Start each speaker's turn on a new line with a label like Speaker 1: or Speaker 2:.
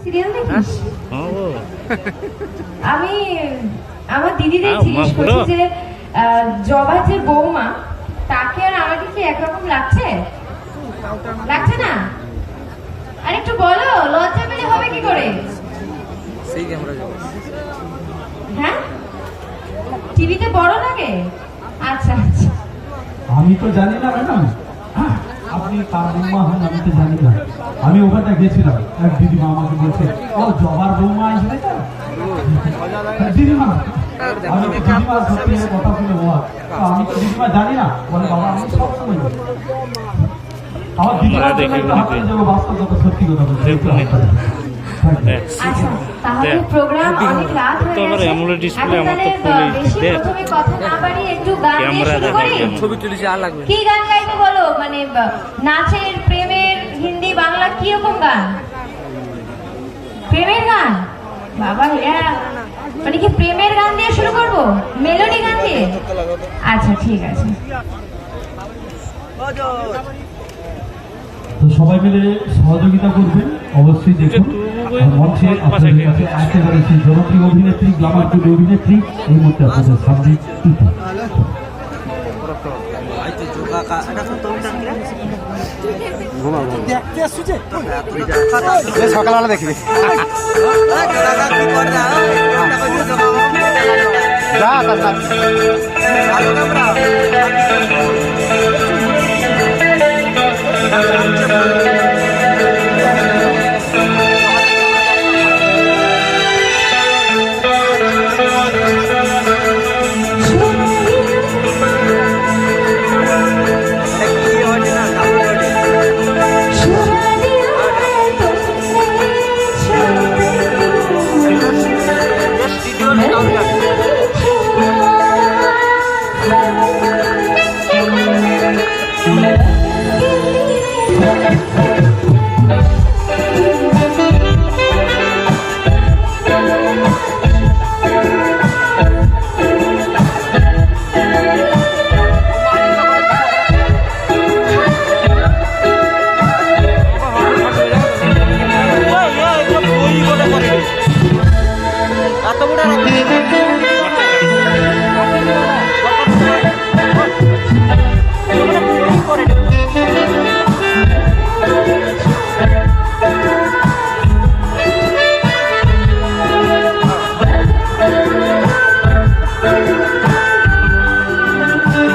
Speaker 1: Serial দেখিস? আমি আমার দিদিদের জিজ্ঞেস করছি যে জবা যে বৌমা তাকে আর আমাকে কি একরকম লাগছে? লাগছে না? আর একটু বলো, লজ্জা পেলে হবে কি করে? হ্যাঁ, টিভিতে বড় লাগে। আচ্ছা আচ্ছা,
Speaker 2: আমি তো জানি না ম্যাডাম, আপনি কার বৌমা হন আমি তো জানি না। আমি ওখানে গেছিলাম, এক দিদিমা আমাকে বলছে ও জবার বৌমা আসবে তো দিদিমা। আমি তো দিদিমা সত্যি কথা শুনে বল, আমি তো দিদিমা জানি না। বলে বাবা আমি সবসময় জানি। আমার দিদিমা যাবো বাস্তব কথা, সত্যি কথা বলছি।
Speaker 1: আচ্ছা তাহলে প্রোগ্রাম অনেক রাত হয়ে গেছে। প্রথমে কথা না বাড়িয়ে একটু গান দিয়ে শুরু করি।
Speaker 3: ছবি তুলেছি আর লাগবে।
Speaker 1: কি গান গাইতে বলো? মানে নাচের, প্রেমের, হিন্দি, বাংলা কিরকম গান? প্রেমের গান? বাবা হ্যাঁ, মানে কি প্রেমের গান দিয়ে শুরু করব? মেলোডি গান দিয়ে? আচ্ছা ঠিক আছে।
Speaker 2: তো সবাই মিলে সহযোগিতা করবেন অবশ্যই। দেখুন মঞ্চে আপনাদের কাছে একেবারে সেই জনপ্রিয় অভিনেত্রী, গ্ল্যামার কুইন অভিনেত্রী এই মুহূর্তে আপনাদের সামনে
Speaker 3: সকালবেলা দেখবি যা